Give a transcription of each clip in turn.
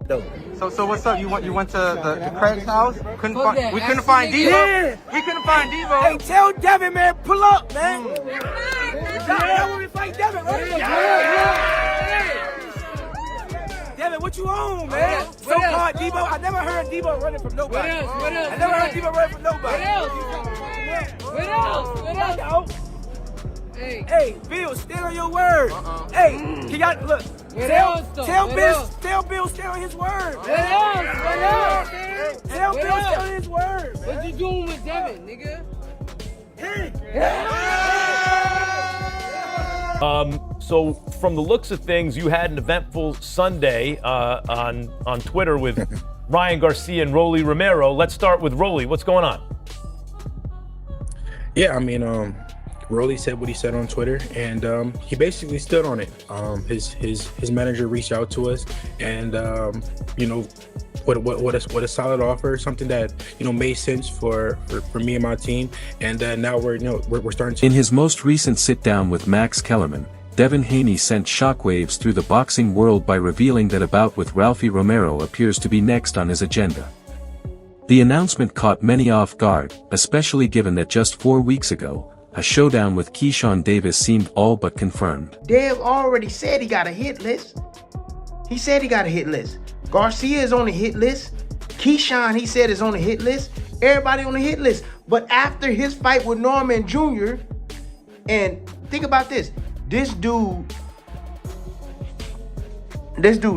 though. So what's up? You went to the Craig's house? We couldn't find Devo. Yeah. We couldn't find Devo. Hey, tell Devin, man, pull up, man. Yeah, when we fight Devin, right? Devin, what you on, man? So-called Devo. I never heard Devo running from nobody. I never heard Devo running from nobody. What else? Hey, Bill, stand on your word. Hey, can y'all look? Tell Bill stand on his word. What else? Tell Bill stand on his word. What you doing with Devin, nigga? So from the looks of things, you had an eventful Sunday on Twitter with Ryan Garcia and Rolly Romero. Let's start with Rolly. What's going on? Yeah, I mean, Rolly said what he said on Twitter, and he basically stood on it. His manager reached out to us, and what a solid offer, something that made sense for me and my team, and now we're starting to. In his most recent sit-down with Max Kellerman, Devin Haney sent shockwaves through the boxing world by revealing that a bout with Ralphie Romero appears to be next on his agenda. The announcement caught many off guard, especially given that just 4 weeks ago, a showdown with Keyshawn Davis seemed all but confirmed. Dev already said he got a hit list. He said he got a hit list. Garcia is on the hit list. Keyshawn, he said, is on the hit list. Everybody on the hit list. But after his fight with Norman Jr., and think about this, this dude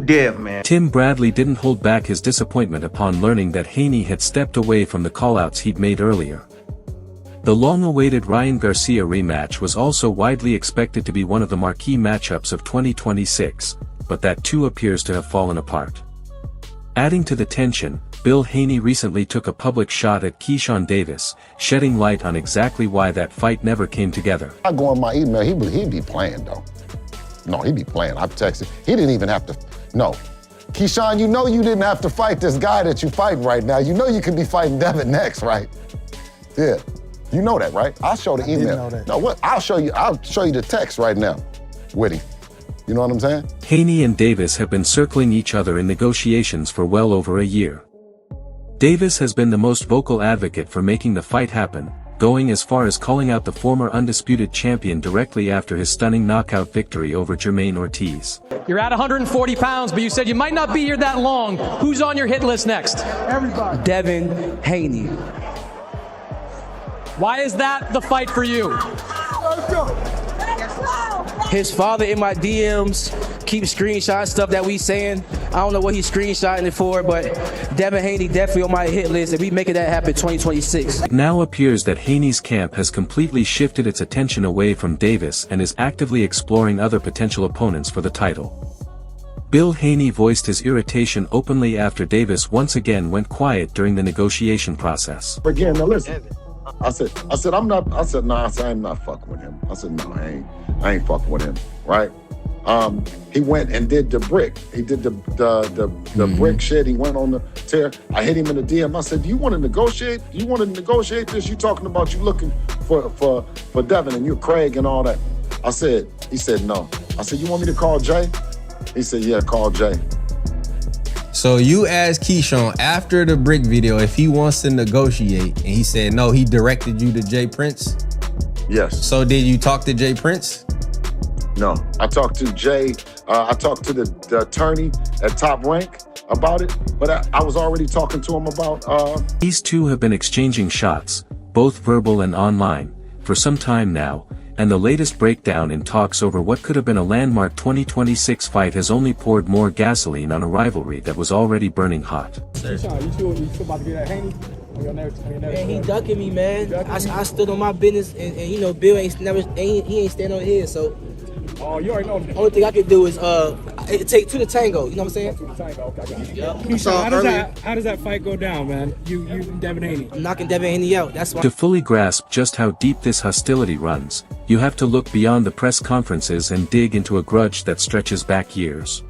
Dev, man. Tim Bradley didn't hold back his disappointment upon learning that Haney had stepped away from the callouts he'd made earlier. The long-awaited Ryan Garcia rematch was also widely expected to be one of the marquee matchups of 2026, but that too appears to have fallen apart. Adding to the tension, Bill Haney recently took a public shot at Keyshawn Davis, shedding light on exactly why that fight never came together. I go in my email, he'd be playing though. No, he'd be playing. I've texted. He didn't even have to. No. Keyshawn, you didn't have to fight this guy that you're fighting right now. You could be fighting Devin next, right? Yeah. You know that, right? I'll show the email. Didn't know that. No, what? I'll show you the text right now with him. You know what I'm saying? Haney and Davis have been circling each other in negotiations for well over a year. Davis has been the most vocal advocate for making the fight happen, going as far as calling out the former undisputed champion directly after his stunning knockout victory over Jermaine Ortiz. You're at 140 pounds, but you said you might not be here that long. Who's on your hit list next? Everybody. Devin Haney. Why is that the fight for you? His father in my DMs keeps screenshotting stuff that we saying. I don't know what he's screenshotting it for, but Devin Haney definitely on my hit list, and we making that happen 2026. It now appears that Haney's camp has completely shifted its attention away from Davis and is actively exploring other potential opponents for the title. Bill Haney voiced his irritation openly after Davis once again went quiet during the negotiation process. Again, now listen. I said, I'm not fucking with him. I said, no, I ain't fucking with him, right? He went and did the brick. He did the brick shit. He went on the tear. I hit him in the DM. I said, you want to negotiate? You want to negotiate this? You talking about you looking for Devin and you're Craig and all that. He said, no. I said, you want me to call Jay? He said, yeah, call Jay. So you asked Keyshawn after the brick video if he wants to negotiate, and he said no, he directed you to Jay Prince? Yes. So did you talk to Jay Prince? No, I talked to Jay. I talked to the attorney at Top Rank about it, but I was already talking to him about... These two have been exchanging shots, both verbal and online, for some time now, and the latest breakdown in talks over what could have been a landmark 2026 fight has only poured more gasoline on a rivalry that was already burning hot. You still about to get that Haney? Man, he ducking me, man. I stood on my business, and Bill ain't stand on his, so... Oh, you already know. The only thing I can do is take two to tango. You know what I'm saying? Two to tango. Okay. Yep. How does that fight go down, man? You and Devin Haney. I'm knocking Devin Haney out. That's why. To fully grasp just how deep this hostility runs, you have to look beyond the press conferences and dig into a grudge that stretches back years.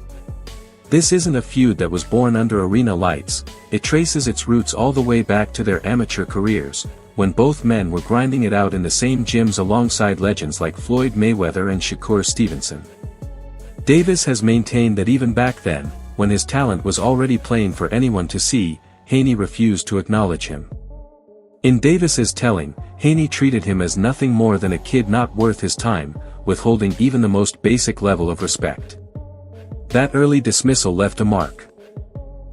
This isn't a feud that was born under arena lights. It traces its roots all the way back to their amateur careers, when both men were grinding it out in the same gyms alongside legends like Floyd Mayweather and Shakur Stevenson. Davis has maintained that even back then, when his talent was already plain for anyone to see, Haney refused to acknowledge him. In Davis's telling, Haney treated him as nothing more than a kid not worth his time, withholding even the most basic level of respect. That early dismissal left a mark.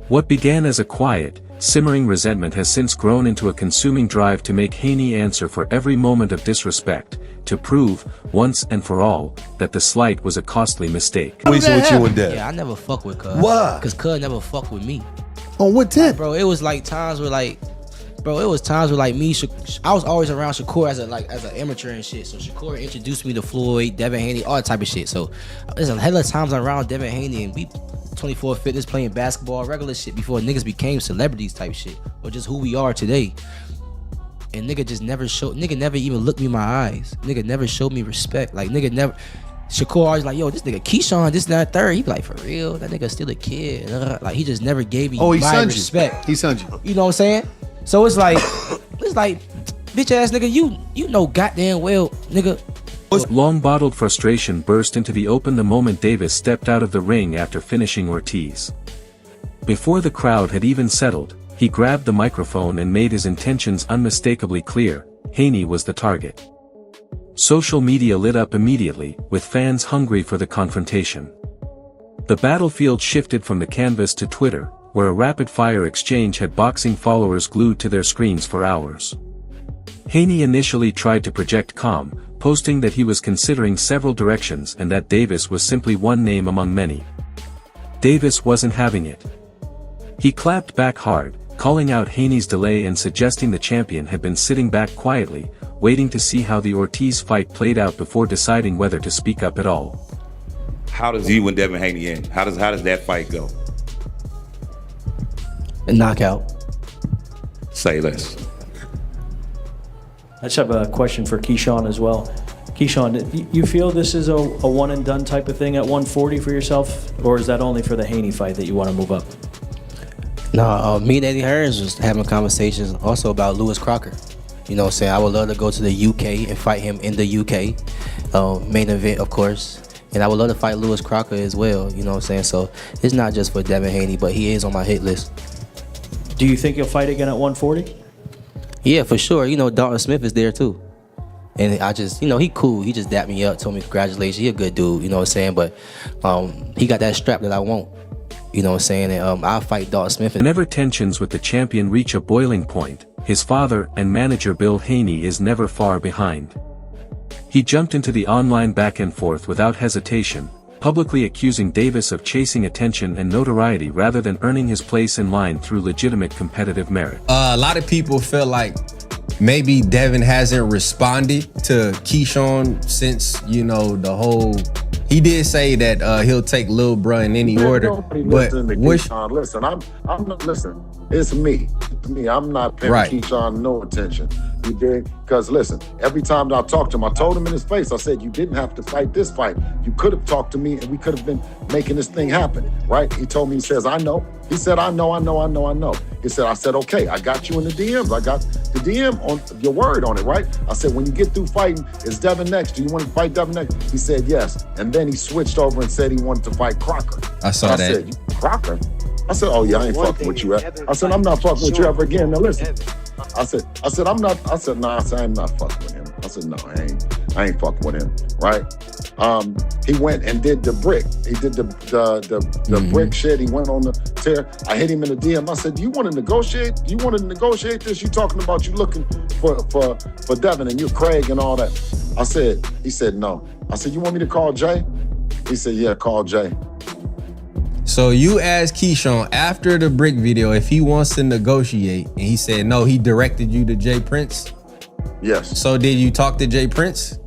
What began as a quiet, simmering resentment has since grown into a consuming drive to make Haney answer for every moment of disrespect, to prove, once and for all, that the slight was a costly mistake. With you and Dev? Yeah, I never fuck with Cuz. Why? Cause Cuz never fuck with me. On what tip? Bro, it was like times where me, I was always around Shakur as an amateur and shit. So Shakur introduced me to Floyd, Devin Haney, all that type of shit. So there's a hell of times around Devin Haney and we 24 fitness playing basketball, regular shit before niggas became celebrities type shit. Or just who we are today. And nigga never even looked me in my eyes. Nigga never showed me respect. Like nigga never. Shakur always like, yo, this nigga Keyshawn, this and that third. He be like, for real? That nigga still a kid. Like he just never gave me my respect. He sent you. You know what I'm saying? So it's like, bitch ass nigga, you know goddamn well, nigga. Long-bottled frustration burst into the open the moment Davis stepped out of the ring after finishing Ortiz. Before the crowd had even settled, he grabbed the microphone and made his intentions unmistakably clear. Haney was the target. Social media lit up immediately, with fans hungry for the confrontation. The battlefield shifted from the canvas to Twitter, where a rapid-fire exchange had boxing followers glued to their screens for hours. Haney initially tried to project calm, posting that he was considering several directions and that Davis was simply one name among many. Davis wasn't having it. He clapped back hard, calling out Haney's delay and suggesting the champion had been sitting back quietly, waiting to see how the Ortiz fight played out before deciding whether to speak up at all. How does you and Devin Haney end? How does that fight go? A knockout. Say less. I just have a question for Keyshawn as well. Keyshawn, you feel this is a one and done type of thing at 140 for yourself, or is that only for the Haney fight that you want to move up? No, me and Eddie Hearns was having conversations also about Lewis Crocker. You know what I'm saying? I would love to go to the UK and fight him in the UK. Main event, of course. And I would love to fight Lewis Crocker as well, you know what I'm saying? So it's not just for Devin Haney, but he is on my hit list. Do you think you'll fight again at 140? Yeah, for sure. You know, Dalton Smith is there too. And I just, you know, he cool. He just dapped me up, told me congratulations. He a good dude, you know what I'm saying? But he got that strap that I want. You know what I'm saying? And I'll fight Dalton Smith. Whenever tensions with the champion reach a boiling point, his father and manager Bill Haney is never far behind. He jumped into the online back and forth without hesitation, publicly accusing Davis of chasing attention and notoriety rather than earning his place in line through legitimate competitive merit. A lot of people feel like maybe Devin hasn't responded to Keyshawn since, you know, the whole... He did say that he'll take Lil Bruh in any order, but listen, I'm not listen. It's me. It's me. I'm not paying Keyshawn no attention. You did? Because listen, every time I talked to him, I told him in his face, I said, you didn't have to fight this fight. You could have talked to me and we could have been making this thing happen, right? He told me, he says, I know. He said, I know. He said, I said, okay, I got you in the DMs. I got the DM on your word on it, right? I said, when you get through fighting, is Devin next? Do you want to fight Devin next? He said, yes. And then he switched over and said he wanted to fight Crocker. I saw that. I said, Crocker? I said, oh yeah, I ain't fucking with you. I said, I'm not fucking with you ever again. Now listen. I said, I'm not. I said, nah. I said, I'm not fucking with him. I said, no, I ain't fucking with him, right? He went and did the brick. He did the brick shit. He went on the tear. I hit him in the DM. I said, you want to negotiate? You want to negotiate this? You talking about you looking for Devin and you Craig and all that? I said, he said, no. I said, you want me to call Jay? He said, yeah, call Jay. So you asked Keyshawn after the brick video if he wants to negotiate, and he said no, he directed you to Jay Prince? Yes. So did you talk to Jay Prince?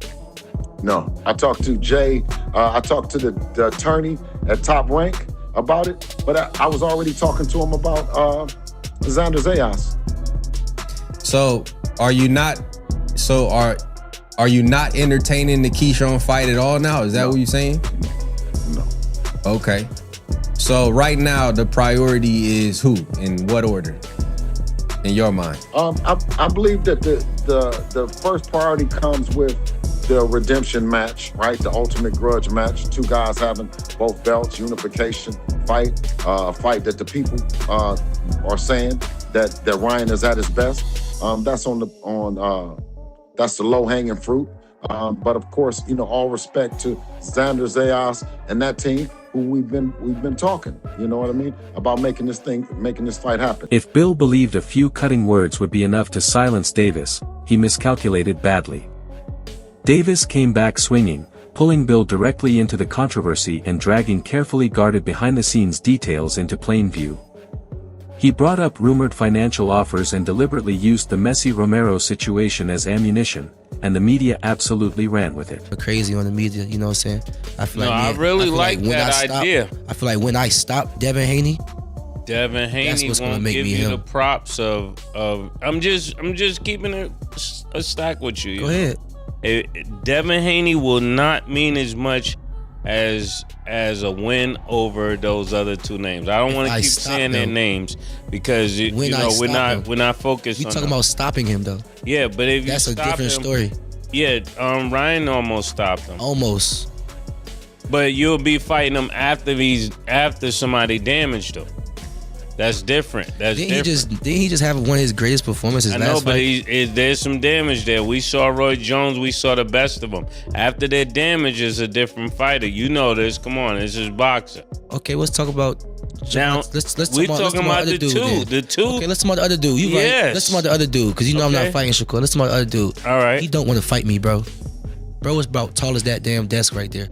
No, I talked to Jay. I talked to the attorney at Top Rank about it, but I was already talking to him about Xander Zayas. So are you not entertaining the Keyshawn fight at all now? Is that what you're saying? No. Okay. So right now the priority is who? In what order? In your mind? I believe that the first priority comes with the redemption match, right? The ultimate grudge match. Two guys having both belts, unification, fight, a fight that the people are saying that Ryan is at his best. That's that's the low-hanging fruit. But of course, all respect to Xander Zayas and that team who we've been talking, you know what I mean, about making this fight happen. If Bill believed a few cutting words would be enough to silence Davis, he miscalculated badly. Davis came back swinging, pulling Bill directly into the controversy and dragging carefully guarded behind-the-scenes details into plain view. He brought up rumored financial offers and deliberately used the messy Romero situation as ammunition, and the media absolutely ran with it. Crazy on the media, you know what I'm saying? I feel I really like that idea. I feel like when I stop Devin Haney won't give you the props of I'm just keeping it a stack with you. Go ahead. Devin Haney will not mean as much as a win over those other two names. I don't want to keep saying their names because we're not focused on. You talking about stopping him though? Yeah, but if that's you a different story. Yeah, Ryan almost stopped him. Almost. But you'll be fighting him after somebody damaged him. That's different. Didn't he just have one of his greatest performances? I know, but there's some damage there. We saw Roy Jones. We saw the best of him. After that damage is a different fighter. You know this. Come on, this is boxing. Okay, let's talk about. Now, let's we're talking about the two. Then. The two. Okay, let's talk about the other dude. You right? Let's talk about the other dude because I'm not fighting Shakur. Let's talk about the other dude. All right. He don't want to fight me, bro. Bro is about tall as that damn desk right there.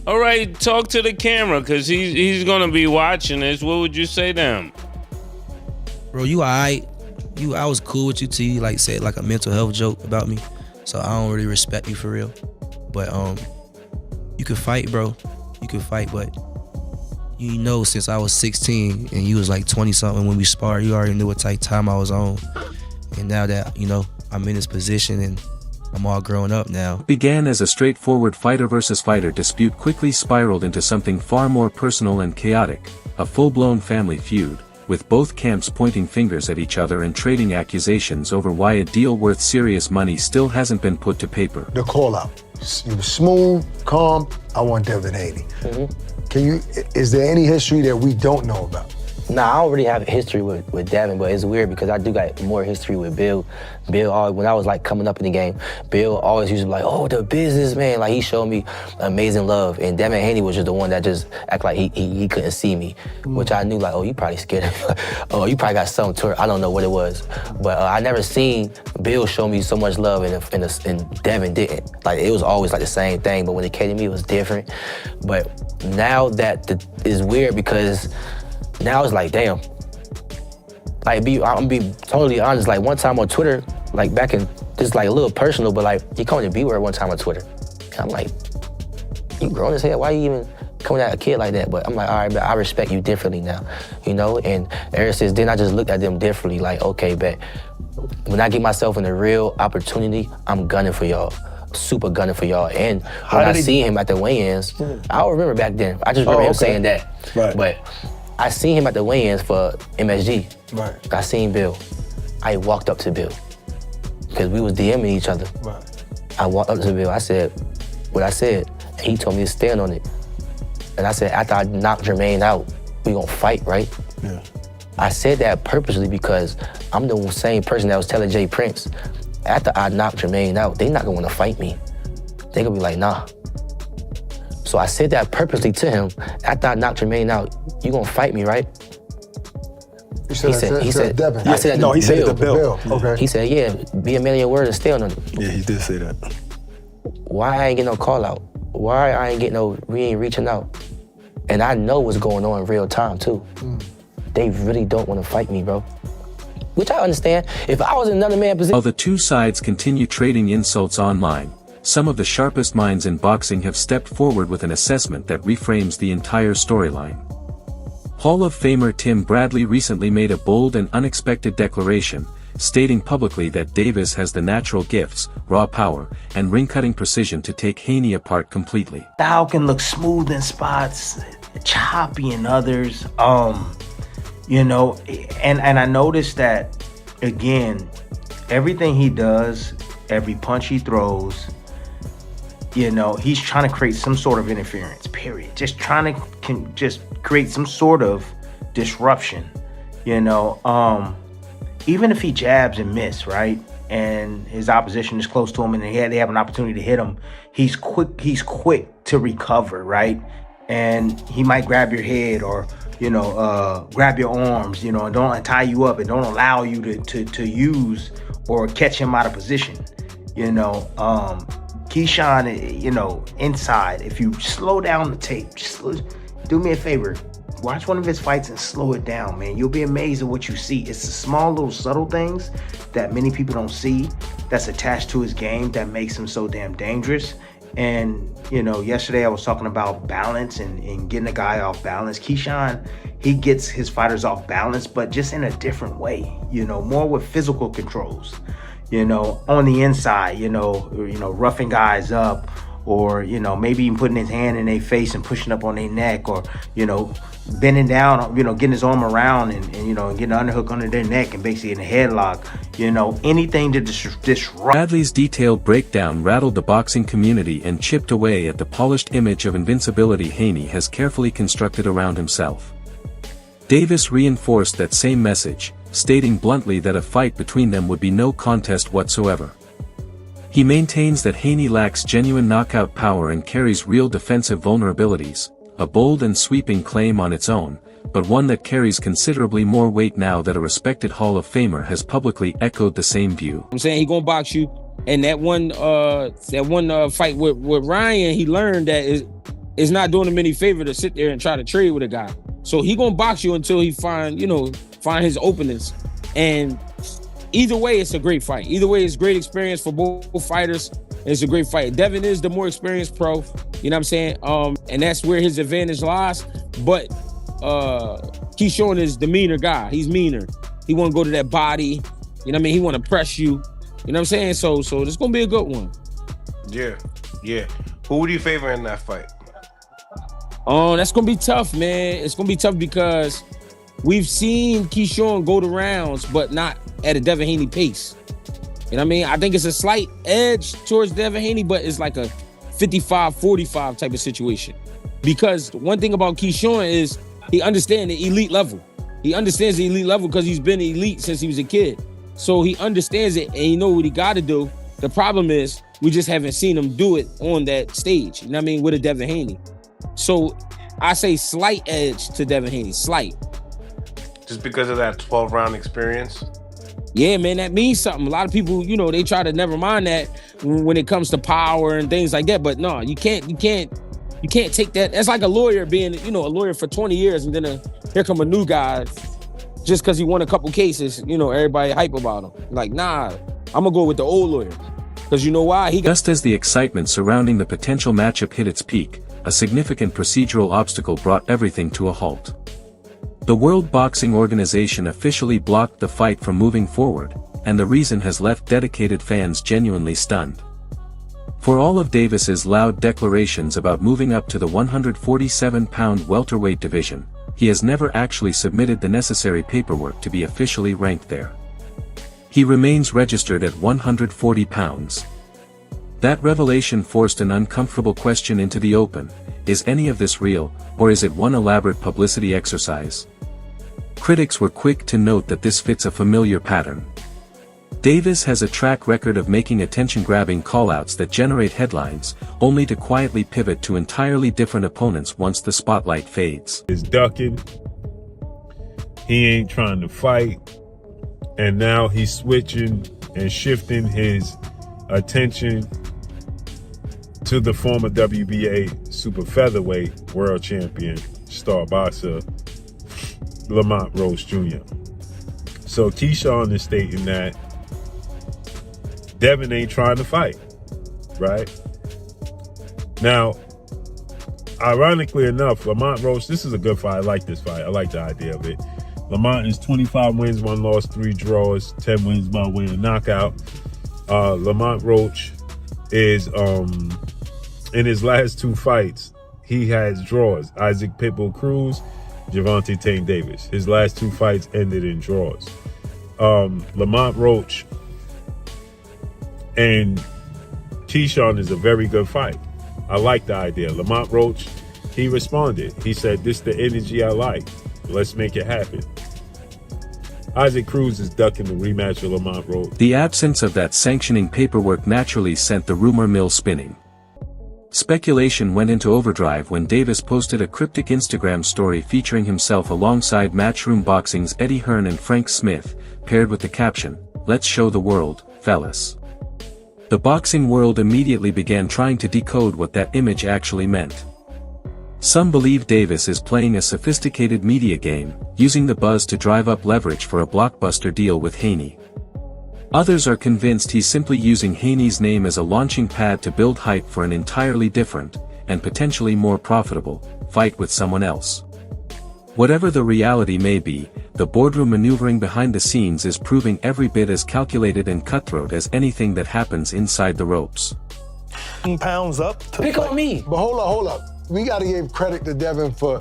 All right, talk to the camera because he's gonna be watching this. What would you say to him? Bro, you alright. I was cool with you till you said a mental health joke about me. So I don't really respect you for real. But you can fight, bro. You can fight, but since I was 16 and you was 20 something when we sparred, you already knew what type of time I was on. And now that, I'm in this position and I'm all grown up now. Began as a straightforward fighter versus fighter dispute quickly spiraled into something far more personal and chaotic, a full-blown family feud, with both camps pointing fingers at each other and trading accusations over why a deal worth serious money still hasn't been put to paper. The call out. You were smooth, calm. I want Devin Haney. Mm-hmm. Is there any history that we don't know about? Nah, I don't really have a history with Devin, but it's weird because I do got more history with Bill. Bill, when I was coming up in the game, Bill always used to be oh, the businessman. He showed me amazing love. And Devin Haney was just the one that just act like he couldn't see me, which I knew oh, you probably scared of me. Oh, you probably got something to her. I don't know what it was. But I never seen Bill show me so much love and Devin didn't. It was always the same thing, but when it came to me, it was different. But now that is weird because now it's damn. I'm gonna be totally honest. One time on Twitter, back in this a little personal, but he called me a B-word one time on Twitter. And I'm you grown as hell. Why you even coming at a kid like that? But I'm all right, but I respect you differently now, And ever since then, I just looked at them differently. Okay, bet. When I get myself in a real opportunity, I'm gunning for y'all. Super gunning for y'all. And when I see him at the weigh-ins, I don't remember back then. I just remember him saying that. Right. But I seen him at the weigh-ins for MSG. Right. I seen Bill. I walked up to Bill because we was DMing each other. Right. I walked up to Bill. I said what I said, and he told me to stand on it. And I said, after I knock Jermaine out, we gonna fight, right? Yeah. I said that purposely because I'm the same person that was telling Jay Prince, after I knock Jermaine out, they not gonna wanna fight me. They gonna be nah. So I said that purposely to him. After I knocked Jermaine out, you gonna fight me, right? He said Devin. I said he said it to Bill. Okay. He said, yeah, be a man of your word and stay on it. Yeah, he did say that. Why I ain't get no call out? Why I ain't get we ain't reaching out? And I know what's going on in real time too. They really don't want to fight me, bro. Which I understand. If I was in another man's position. While the two sides continue trading insults online, some of the sharpest minds in boxing have stepped forward with an assessment that reframes the entire storyline. Hall of Famer Tim Bradley recently made a bold and unexpected declaration, stating publicly that Davis has the natural gifts, raw power, and ring-cutting precision to take Haney apart completely. Thou can look smooth in spots, choppy in others. And I noticed that, again, everything he does, every punch he throws, he's trying to create some sort of interference, period. Just trying to create some sort of disruption. You know, even if he jabs and miss, right, and his opposition is close to him and they have an opportunity to hit him, he's quick to recover, right? And he might grab your head or, you know, grab your arms, you know, and don't tie you up and don't allow you to use or catch him out of position. You know, Keyshawn, you know, inside, if you slow down the tape, just do me a favor, watch one of his fights and slow it down, man. You'll be amazed at what you see. It's the small little subtle things that many people don't see that's attached to his game that makes him so damn dangerous. And, you know, yesterday I was talking about balance and getting a guy off balance. Keyshawn, he gets his fighters off balance, but just in a different way, you know, more with physical controls, you know, on the inside, you know, roughing guys up, or, you know, maybe even putting his hand in their face and pushing up on their neck, or, you know, bending down, you know, getting his arm around and you know, getting an underhook under their neck and basically in a headlock, you know, anything to disrupt. Bradley's detailed breakdown rattled the boxing community and chipped away at the polished image of invincibility Haney has carefully constructed around himself. Davis reinforced that same message, stating bluntly that a fight between them would be no contest whatsoever. He maintains that Haney lacks genuine knockout power and carries real defensive vulnerabilities, a bold and sweeping claim on its own, but one that carries considerably more weight now that a respected Hall of Famer has publicly echoed the same view. I'm saying he gonna box you, and that one fight with Ryan, he learned that it's not doing him any favor to sit there and try to trade with a guy. So he gonna box you until he find his openings. And either way, it's a great fight. Either way, it's great experience for both fighters. It's a great fight. Devin is the more experienced pro, you know what I'm saying? And that's where his advantage lies. But Keyshawn is the meaner guy. He's meaner. He want to go to that body. You know what I mean? He want to press you. You know what I'm saying? So this gonna be a good one. Yeah. Who would you favor in that fight? That's gonna be tough, man. It's gonna be tough because we've seen Keyshawn go to rounds, but not at a Devin Haney pace. You know what I mean? I think it's a slight edge towards Devin Haney, but it's like a 55-45 type of situation. Because one thing about Keyshawn is he understands the elite level. He understands the elite level because he's been elite since he was a kid. So he understands it and he knows what he got to do. The problem is we just haven't seen him do it on that stage. You know what I mean? With a Devin Haney. So I say slight edge to Devin Haney, slight. Just because of that 12-round experience? Yeah, man, that means something. A lot of people, you know, they try to never mind that when it comes to power and things like that. But no, you can't take that. That's like a lawyer being, you know, a lawyer for 20 years and then here come a new guy just because he won a couple cases. You know, everybody hype about him. Like, nah, I'm gonna go with the old lawyer because you know why? Just as the excitement surrounding the potential matchup hit its peak, a significant procedural obstacle brought everything to a halt. The World Boxing Organization officially blocked the fight from moving forward, and the reason has left dedicated fans genuinely stunned. For all of Davis's loud declarations about moving up to the 147-pound welterweight division, he has never actually submitted the necessary paperwork to be officially ranked there. He remains registered at 140 pounds. That revelation forced an uncomfortable question into the open: is any of this real, or is it one elaborate publicity exercise? Critics were quick to note that this fits a familiar pattern. Davis has a track record of making attention-grabbing callouts that generate headlines, only to quietly pivot to entirely different opponents once the spotlight fades. He's ducking, he ain't trying to fight, and now he's switching and shifting his attention to the former WBA super featherweight world champion, star boxer, Lamont Rose Jr. So Keyshawn is stating that Devin ain't trying to fight, right? Now, ironically enough, Lamont Rose, this is a good fight. I like this fight. I like the idea of it. Lamont is 25 wins, 1 loss, 3 draws, 10 wins by way of knockout. Lamont Roach is, in his last 2 fights, he has draws. Isaac Pitbull Cruz, Gervonta Tank Davis. His last 2 fights ended in draws. Lamont Roach and Keyshawn is a very good fight. I like the idea. Lamont Roach He responded. He said, "This the energy I like. Let's make it happen." Isaac Cruz is ducking the rematch with Lamont Rose. The absence of that sanctioning paperwork naturally sent the rumor mill spinning. Speculation went into overdrive when Davis posted a cryptic Instagram story featuring himself alongside Matchroom Boxing's Eddie Hearn and Frank Smith, paired with the caption, "Let's show the world, fellas." The boxing world immediately began trying to decode what that image actually meant. Some believe Davis is playing a sophisticated media game, using the buzz to drive up leverage for a blockbuster deal with Haney. Others are convinced he's simply using Haney's name as a launching pad to build hype for an entirely different, and potentially more profitable, fight with someone else. Whatever the reality may be, the boardroom maneuvering behind the scenes is proving every bit as calculated and cutthroat as anything that happens inside the ropes. Pounds up. Pick on me. But hold up. We got to give credit to Devin for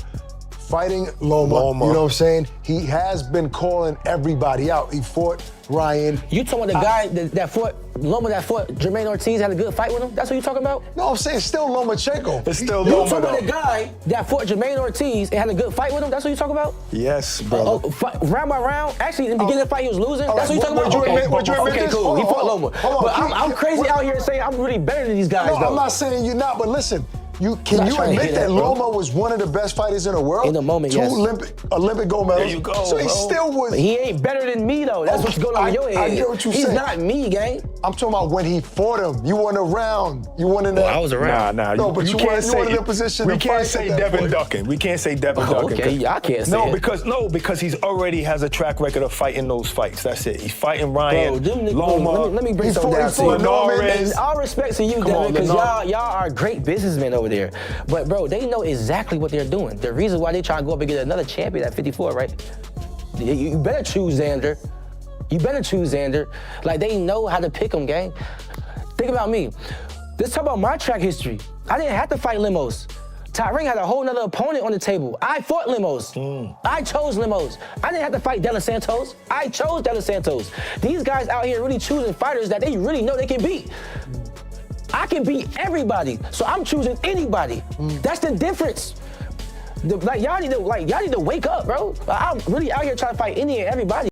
fighting Loma. You know what I'm saying? He has been calling everybody out. He fought Ryan. You talking about the guy that fought Loma, that fought Jermaine Ortiz, had a good fight with him? That's what you talking about? No, I'm saying still Lomachenko. It's still You Loma, talking about though. the guy that fought Jermaine Ortiz and had a good fight with him? That's what you talking about? Yes, brother. Round by round? Actually, in the beginning of the fight, he was losing? All That's right, what you talking about? would you admit Okay, this? cool. Hold He on, fought hold Loma. on. But I'm crazy out here saying I'm really better than these guys, No, though. I'm not saying you're not, but listen. Can you trying to admit hear that that, bro. Loma was one of the best fighters in the world? In the moment, Two yes. Olympic gold medals. There you go, So he bro. still was. But he ain't better than me, though. That's what's going on in your head. I get what you're He's saying. not me, gang. I'm talking about when he fought him. You weren't around. You weren't in that. I was around. Nah. No, but you can't weren't in a position we to can't fight say at that Devin point. ducking. We can't say Devin Oh, ducking. okay, I can't say it. because he's already has a track record of fighting those fights. That's it. He's fighting Ryan, Loma. Let me bring something down to you. And all respect to you, Devin, because y'all are great businessmen over there. But, bro, they know exactly what they're doing. The reason why they try to go up and get another champion at 54, right? You better choose Xander. You better choose Xander. Like, they know how to pick them, gang. Think about me. Let's talk about my track history. I didn't have to fight Limos. Tyring had a whole nother opponent on the table. I fought Limos. I chose Limos. I didn't have to fight De Los Santos. I chose De Los Santos. These guys out here really choosing fighters that they really know they can beat. I can beat everybody, so I'm choosing anybody. That's the difference. Y'all need to wake up, bro. I'm really out here trying to fight any and everybody.